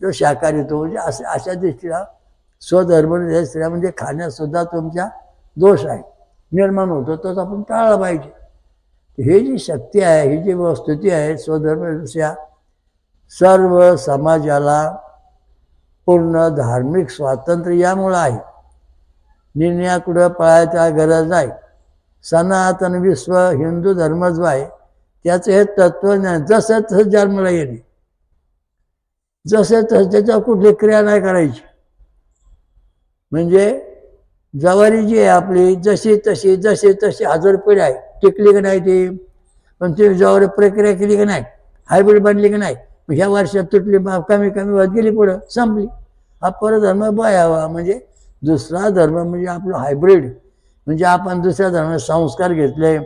जो शाकाहारी तो म्हणजे अशा दृष्टीला स्वधर्म स्त्रिया म्हणजे खाण्यातसुद्धा तुमच्या दोष आहे निर्माण होतो तोच आपण टाळला पाहिजे. ही जी शक्ती आहे ही जी वस्तुती आहे स्वधर्मदृष्ट्या सर्व समाजाला पूर्ण धार्मिक स्वातंत्र्य यामुळं आहे. निर्णयाकडं पळायचा गरज नाही. सनातन विश्व हिंदू धर्म जो आहे त्याचं हे तत्वज्ञान जसं तसं जन्माला येणे जसं तसं त्याच्यावर कुठली क्रिया नाही करायची. म्हणजे ज्वारी जी आहे आपली जशी तशी हजार पिढी आहे टिकली की नाही ती. पण ती ज्वारी प्रक्रिया केली की नाही हायब्रिड बनली की नाही ह्या वर्षात तुटली कमी होत गेली पुढं संपली. हा परधर्म भयावा म्हणजे दुसरा धर्म म्हणजे आपलं हायब्रिड म्हणजे आपण दुसऱ्या धर्माचे संस्कार घेतले.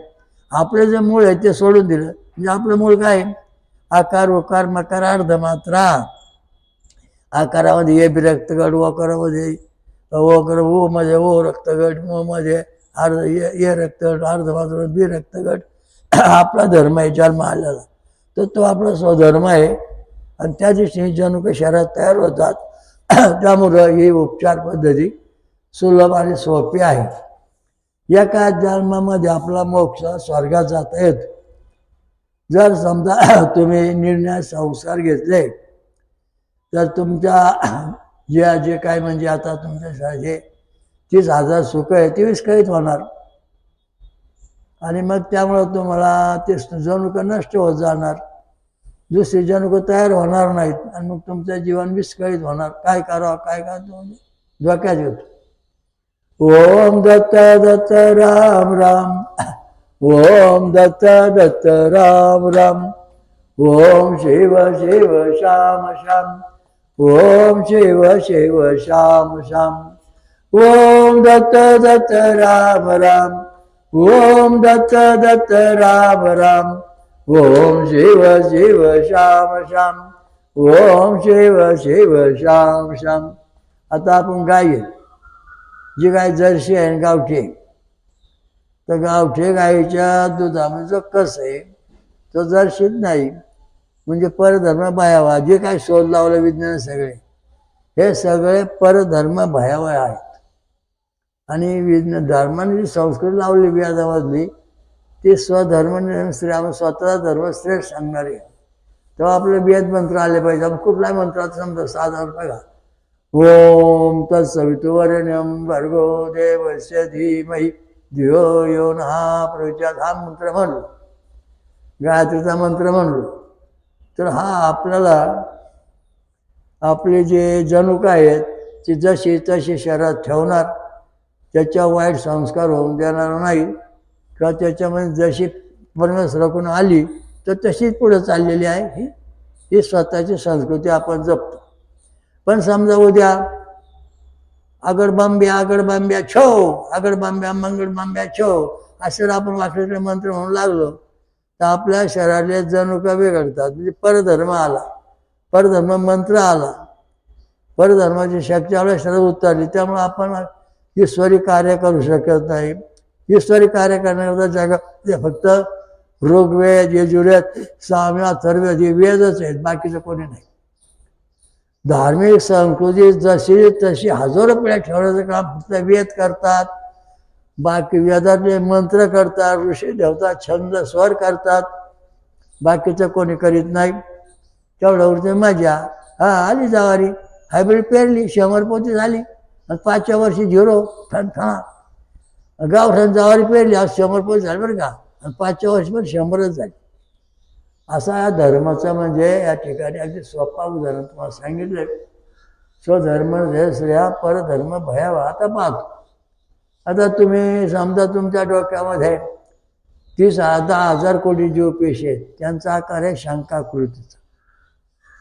आपले जे मूळ आहे ते सोडून दिलं म्हणजे आपलं मूळ काय आकार उकार मकार अर्धमात्रा. आकारामध्ये ए बी रक्तगट वकारामध्ये वकर ओ मध्ये ओ रक्तगट म मध्ये अर्ध ए रक्तगट अर्धमात्र बी रक्तगट. आपला धर्म आहे जन्म आलेला तर तो आपला स्वधर्म आहे आणि त्या दिवशी जणू शहरात तयार होतात. त्यामुळं ही उपचार पद्धती सुलभ आणि सोपी आहे. एका जन्मामध्ये आपला मोक्ष स्वर्गात जाता येतो. जर समजा तुम्ही निर्णय संस्कार घेतले तर तुमच्या जे काय म्हणजे आता तुमच्या जे 30,000 सुख आहे ते विस्कळीत होणार आणि मग त्यामुळं तुम्हाला ते जणूक नष्ट होत जाणार. दुसरी जणूक तयार होणार नाहीत आणि मग तुमचं जीवन विस्कळीत होणार. काय करावं काय म्हणजे धोक्यात येतो. ओम दत्त दत्त राम राम ओम दत्त दत्त राम राम ओम शिव शिव श्याम श्याम ओम शिव शिव श्याम श्याम ओम दत्त दत्त राम राम ओम दत्त दत्त राम राम ओम शिव शिव श्याम श्याम ओम शिव शिव श्याम श्याम. आता आपण गाय आहे जी गाय जर्सी आहे गावठी आहे तर गावठी गायीच्या दुधामध्ये कसं आहे तो जर्सीत नाही म्हणजे परधर्म भयावा. जे काय शोध लावलं विज्ञान सगळे हे सगळे परधर्म भयावह आहेत. आणि विज्ञान धर्माने जी संस्कृती लावली वेदामधली ती स्वधर्म श्रेय स्वतःचा धर्म श्रेष्ठ सांगणारी आहे. तेव्हा आपले वेद मंत्र आले पाहिजे. आपण कुठलाही मंत्रात समजा साधारण बघा ओम तत्सवितुर्वरेण्यं भर्गो देवस्य धीमहि धियो यो नः प्रचोदयात् हा मंत्र म्हणलो गायत्रीचा मंत्र म्हणलो तर हा आपल्याला आपले जे जणूक आहेत ती जशी तशी शरीरात ठेवणार. त्याच्या वाईट संस्कार होऊन देणार नाही किंवा त्याच्यामध्ये जशी परमेश्वराकडून आली तर तशीच पुढे चाललेली आहे ही स्वतःची संस्कृती आपण जपतो. पण समजा उद्या आगडबांब्या छो, आगडबांब्या मंगळबांब्या छो असं आपण वाकडे मंत्र म्हणून लागलो तर आपल्या शरीरातले जनुका बिघडतात. म्हणजे परधर्म आला, परधर्म मंत्र आला, परधर्माची शक्ती आपल्या शरीरात उतरली. त्यामुळे आपण ईश्वरी कार्य करू शकत नाही. ईश्वरी कार्य करण्याकरता जगात फक्त ऋग्वेद, यजुर्वेद, साम, अथर्ववेद हे वेदच आहेत, बाकीचं कोणी नाही. धार्मिक संस्कृती जशी तशी हजारो पिढ्या ठेवण्याचं काम फक्त वेद करतात. बाकी वेदातले मंत्र करतात, ऋषी ठेवतात, छंद स्वर करतात, बाकीचं कोणी करीत नाही. तेवढं उरते मजा. आली जवारी, हायब्रिड पेरली, 100 पोती झाली आणि 5व्या वर्षी 0 ठणठणा. गावठाण जवारी पेरली, आज 100 पोती झाली बरं का, आणि 5व्या वर्षी पण 100च झाली. असा या धर्माचं म्हणजे या ठिकाणी अगदी सोपा उदाहरण तुम्हाला सांगितलं. स्वधर्म जय श्रेया परधर्म भयावा. आता पाहतो, आता तुम्ही समजा तुमच्या डोक्यामध्ये 10,000 कोटी जीव पेशी आहेत, त्यांचा आकार आहे शंकाकृतीचा,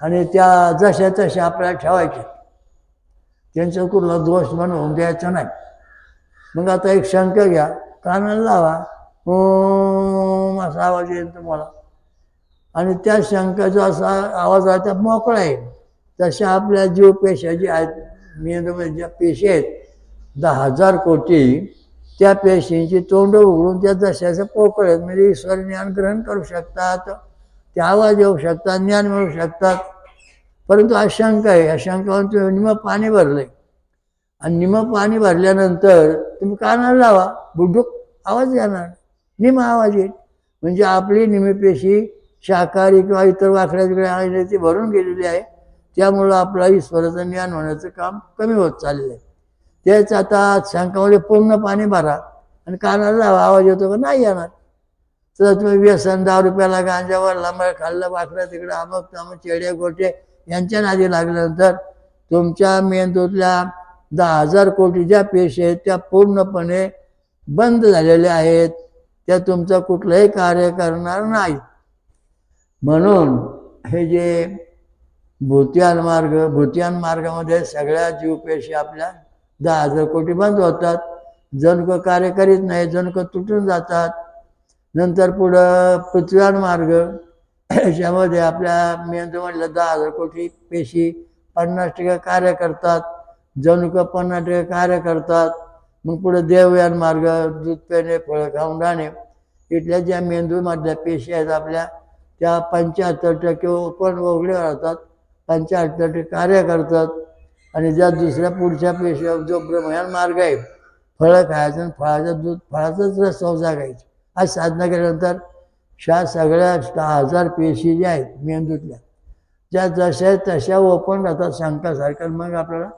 आणि त्या जशा तशा आपल्याला ठेवायच्या, त्यांचं कुठला दोष म्हणून होऊन द्यायचा नाही. मग आता एक शंख घ्या, कानाला लावा, ओम असा आवाज येईल तुम्हाला, आणि त्या शंखाचा असा आवाज आहे त्या मोकळा आहे. तशा आपल्या जीव पेशा जी आहेत, मेंदूमध्ये ज्या पेशी आहेत 10,000 कोटी, त्या पेशींची तोंड उघडून त्या जशाचं पोकळ आहेत. म्हणजे ईश्वर ज्ञान ग्रहण करू शकतात, ते आवाज येऊ शकतात, ज्ञान मिळू शकतात. परंतु हा शंख आहे, या शंखावर तुम्ही निम पाणी भरलंय, आणि निम पाणी भरल्यानंतर तुम्ही कानाला लावा, बुडूक आवाज येणार, निम आवाज येईल. म्हणजे आपली निमपेशी शाकाहारी किंवा इतर वाकड्या तिकडे ती भरून गेलेली आहे. त्यामुळं आपला ईश्वराचं ज्ञान होण्याचं काम कमी होत चाललेलं आहे. तेच आता शंखामध्ये पूर्ण पाणी भरा आणि कानाला लावा, आवाज येतो का? नाही येणार. तर तुम्ही व्यसन, 10 रुपयाला गांजावर लांबळ खाल्लं, वाकडं तिकडं अमक तमक चेडे गोटे यांच्या नादी लागल्यानंतर तुमच्या मेंदूतल्या 10,000 कोटी ज्या पेशी आहेत त्या पूर्णपणे बंद झालेल्या आहेत. त्या तुमचं कुठलंही कार्य करणार नाही. म्हणून हे जे भूतियान मार्गामध्ये सगळ्या जीवपेशी आपल्या 10,000 कोटी बंद होतात. जणू कार्य करीत नाही, जणू तुटून जातात. नंतर पुढं पृथ्वीयान मार्ग, याच्यामध्ये आपल्या मेंदूमधल्या 10,000 कोटी पेशी 50% कार्य करतात, जणू 50% कार्य करतात. मग पुढे देवयान मार्ग, दूध पेणे, फळं खाऊन राहणे, इथल्या ज्या मेंदूमधल्या पेशी आहेत आपल्या त्या 75% पण वगळे राहतात, 75% कार्य करतात. आणि ज्या दुसऱ्या पुढच्या पेशी जो ब्रह्मयान मार्ग आहे, फळं खायचं आणि फळाचंच रस जागायचं, आज साधना केल्यानंतर ह्या सगळ्या 10,000 पेशी ज्या आहेत मेंदूतल्या त्या जशा तशा ओपन राहतात शंखासारख्या. मग आपल्याला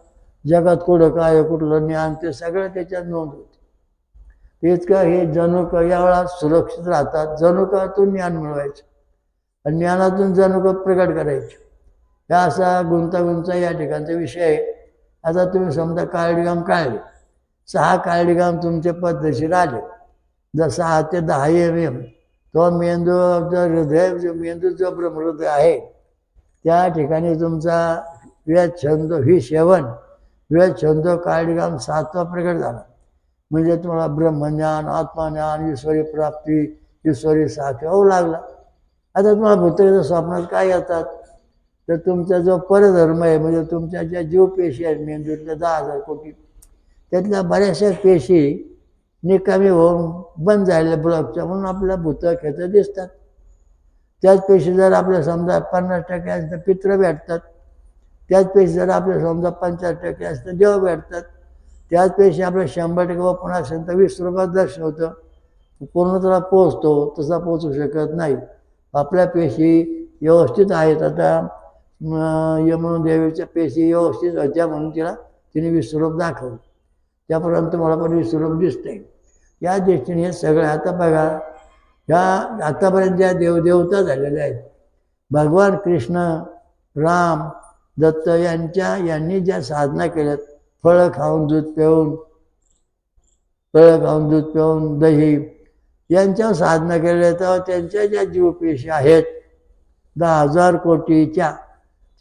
जगात कुठं काय कुठलं ज्ञान ते सगळं त्याच्यात नोंद होते. इतकं हे जणूक यावेळा सुरक्षित राहतात. जणुकातून ज्ञान मिळवायचं आणि ज्ञानातून जणूक प्रकट करायचं. ह्या असा गुंतागुंता या ठिकाणचा विषय आहे. आता तुम्ही समजा काळडीगाम काढले, 6 काळडीगाम तुमचे पद्धतशीर आले, जर 6 ते 10 mm तो हृदय मेंदू जो ब्रह्महृदय आहे त्या ठिकाणी तुमचा वेद छंद ही सेवन, वेद छंद काळडीगाम 7वा प्रकट झाला. म्हणजे तुम्हाला ब्रह्मज्ञान, आत्मज्ञान, ईश्वरी प्राप्ती, ईश्वरी साक्ष होऊ लागला. आता तुम्हाला भूतकाळाच्या स्वप्नात काय येतात तर तुमचा जो परधर्म आहे, म्हणजे तुमच्या ज्या जीवपेशी आहेत मेंदूतल्या 10,000 कोटी, त्यातल्या बऱ्याचशा पेशी निकामी होऊन बंद झालेल्या ब्लॉकच्या, म्हणून आपल्या भूतखेचं दिसतात. त्याच पेशी जर आपल्या समजा 50% असतं पित्र भेटतात, त्याच पेशी जर आपल्या समजा 50% असतं देव भेटतात, त्याच पेशी आपल्या 100% ओपन असेल तर 20 रुपयात दर्शन होतं, पूर्णत्वाला पोचतो. तसा पोचू शकत नाही. आपल्या पेशी व्यवस्थित आहेत. आता यमुना देवीच्या पेशी व्यवस्थित होत्या म्हणून तिने विश्वरूप दाखवलं, त्यापर्यंत मला पण विश्वरूप दिसतंय. या दृष्टीने हे सगळं आता बघा, ह्या आतापर्यंत ज्या देवदेवता झालेल्या आहेत, भगवान कृष्ण, राम, दत्त यांनी ज्या साधना केल्यात, फळं खाऊन दूध पिऊन, दही, यांच्यावर साधना केल्या तेव्हा त्यांच्या ज्या जीवपेशी आहेत 10,000 कोटीच्या,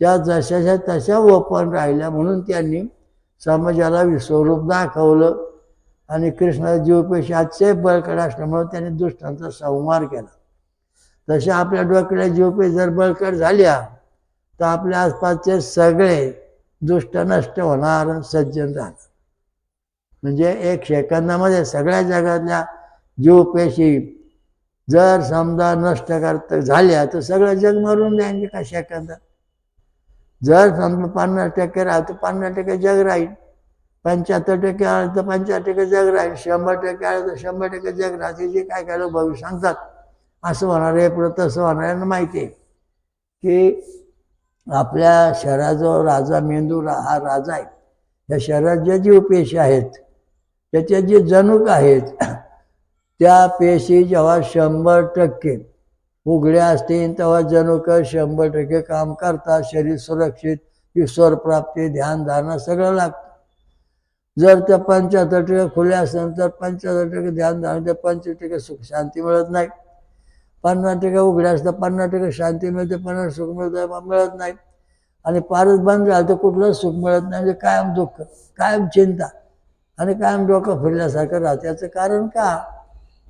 त्या जशाच्या तशा ओपन राहिल्या, म्हणून त्यांनी समाजाला विश्वरूप दाखवलं. आणि कृष्ण जीवपेशी अतिशय बळकट असल्यामुळे त्यांनी दुष्टांचा संहार केला. तसे आपल्या डोक्याला जीवपेशी जर बळकट झाल्या तर आपल्या आसपासचे सगळे दुष्ट नष्ट होणार, सज्जन राहणार. म्हणजे 1 सेकंदामध्ये सगळ्या जगातल्या जीवपेशी जर समजा नष्ट करता झाल्या तर सगळं जग मरून जाईल का सेकंदात. जर समजा 50% राहतं तर 50% जग राहील, 75% आलं तर 75% जग राहील, 100% आलं तर 100% जग राहते. जे काय काय लोक भविष्य सांगतात असं होणार आहे, पुढं तसं होणार आहे. माहिती आहे की आपल्या शरीराचा राजा मेंदू हा राजा आहे. या शरीरात ज्या जीवपेशी आहेत त्याच्या जे जनुक आहेत त्या पेशी जेव्हा 100% उघड्या असतील तेव्हा जनुक 100% काम करतात. शरीर सुरक्षित, ईश्वर प्राप्ती, ध्यान धारणा सगळं लागतं. जर त्या 75% खुल्या असेल तर 75% ध्यान धारणा, 25% सुख शांती मिळत नाही. 50% उघड्या असतात, 50% शांती मिळते, 50% सुख मिळत नाही. आणि पारच बंद झालं तर कुठलं सुख मिळत नाही. म्हणजे कायम दुःख, कायम चिंता आणि कायम डोकं फिरल्यासारखं राहतं. याचं कारण का?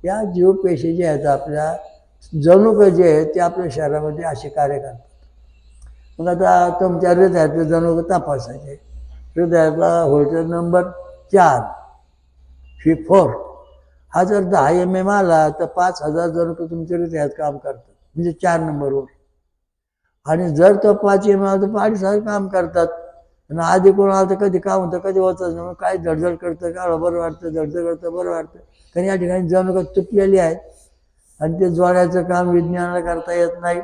या जीवपेशी जे आहेत आपल्या जनुक जे आहेत ते आपल्या शरीरामध्ये असे कार्य करतात. मग आता तुमच्या हृदयातले जनुक तपासायचे. हृदयातला व्होल्टेज नंबर 4 4 हा जर 10 mm आला तर 5,000 जनुक तुमच्या हृदयात काम करतात, म्हणजे 4 नंबरवर. आणि जर तो 5 mm आला तर 5,500 काम करतात. आणि आधी कोणाला तर कधी काम होतं कधी होतच नाही. काय धडधड करतं, काय बरं वाटतं, धडधड करतं बरं वाटतं. कारण या ठिकाणी जनुक तुटलेली आहेत आणि ते जोडायचं काम विज्ञानाला करता येत नाही.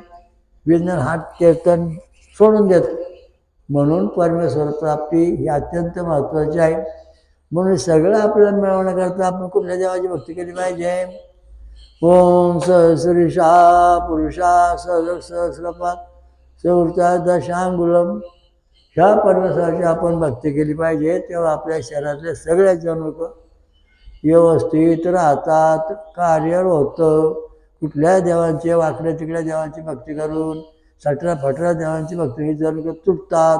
विज्ञान हात कीर्तन सोडून देतं. म्हणून परमेश्वर प्राप्ती ही अत्यंत महत्त्वाची आहे. म्हणून सगळं आपल्याला मिळवण्याकरता आपण कुठल्या देवाची भक्ती केली पाहिजे. ओम सहस्रीशा पुरुषा सहस्रपात सहृता दशांगुलम, ह्या परमेश्वराची आपण भक्ती केली पाहिजे. तेव्हा आपल्या शरीरातले सगळे जनुक व्यवस्थित राहतात, कार्य होतं. कुठल्या देवांचे वाकड्या तिकड्या देवांची भक्ती करून सटरा फटरा देवांची भक्ती जनुक तुटतात.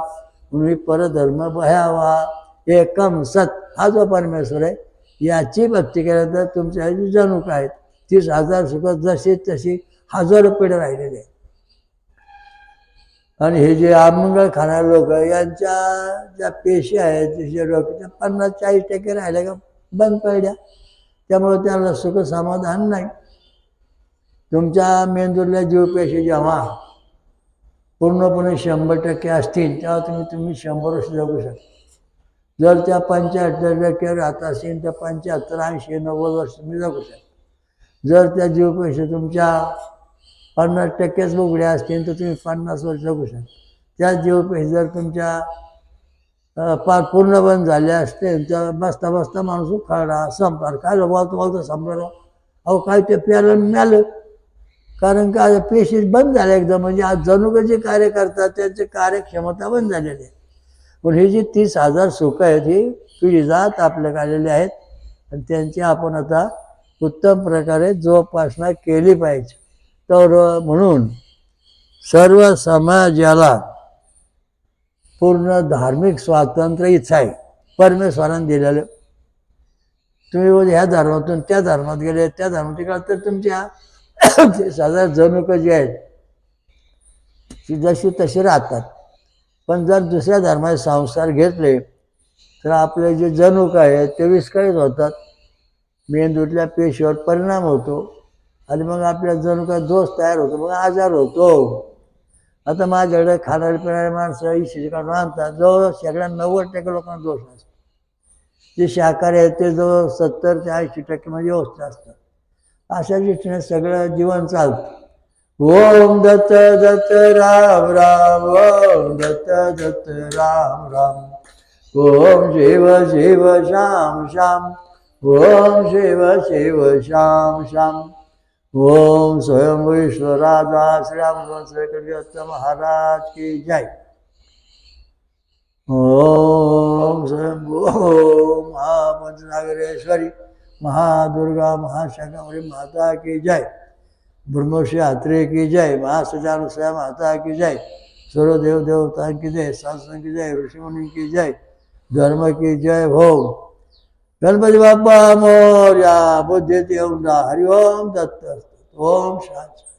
म्हणून परधर्म भयावा एकम सत हा जो परमेश्वर आहे याची भक्ती केल्यानंतर तुमच्या जनुक आहेत 30,000 सुख जशी तशी हजारो पिढ्या राहिलेले आहेत. आणि हे जे अमंगळ खाणारे लोक यांच्या ज्या पेशी आहेत जे डोक्याच्या 50-40% राहिल्या का बंद पडल्या. त्यामुळे त्यांना सुख समाधान नाही. तुमच्या मेंदूतल्या जीवपेशी जेव्हा पूर्णपणे 100% असतील तेव्हा तुम्ही 100 वर्ष जगू शकता. जर त्या 75% राहत असेल तर 75, 80, 90 वर्ष तुम्ही जगू शकता. जर त्या जीवपेशी तुमच्या 50%च उघड्या असतील तर तुम्ही 50 वर्ष जगू शकता. त्या जीवपेशी जर तुमच्या पूर्ण बंद झाल्या असतील तर बसता बसता माणूस खरडा संपार काय बोलतो संपला. अहो काय ते प्यालं मिळालं. कारण का पेशी बंद झाल्या एकदम. म्हणजे आज जनुक जे कार्य करतात त्यांची कार्यक्षमता बंद झालेली आहे. पण ही जी 30,000 सुख आहेत ही पिढीजात आपल्याकडे आलेली आहेत आणि त्यांची आपण आता उत्तम प्रकारे जोपासना केली पाहिजे. तर म्हणून सर्व समाजाला पूर्ण धार्मिक स्वातंत्र्य इच्छा आहे परमेश्वराने दिलेलं. तुम्ही ह्या धर्मातून त्या धर्मात गेले, त्या धर्मात गेला तर तुमच्या साधारण जनुक जे आहेत ती जशी तशी राहतात. पण जर दुसऱ्या धर्माचे संस्कार घेतले तर आपले जे जनुक आहेत ते विस्कळीत होतात. मेंदूतल्या पेशीवर परिणाम होतो आणि मग आपल्या जनुकात दोष तयार होतो, मग आजार होतो. आता माझ्याकडे खाणारे पिणारे माणसं इशिशी काढून आणतात. जवळ सगळ्या 90% लोकांना दोष असतो. जे शाकाहारी आहेत ते जवळ 70 ते 80% म्हणजे व्यवस्थित असतात. अशा दृष्टीने सगळं जीवन चालतं. ओम दत्त दत्त राम राम, ओम दत्त दत्त राम राम, ओम शिव शिव श्याम श्याम, ओम शिव शिव श्याम श्याम, ओम स्वयं ईश्वराजा श्री महाराज की जय. ओम स्वयं ओम महापंचनागरेश्वरी, महादुर्गा महाशाकंभरी माता की जय, ब्रह्मश्री आत्रेय की जय, महासजानुसया माता की जय, सर्व देव देवता की जय, साधुसंत की जय, ऋषिमुनी की जय, धर्म की जय हो. गणपती बाप्पा मोरया. बुद्धीत येऊन जा. हरिओम दत्त. ओम शांती.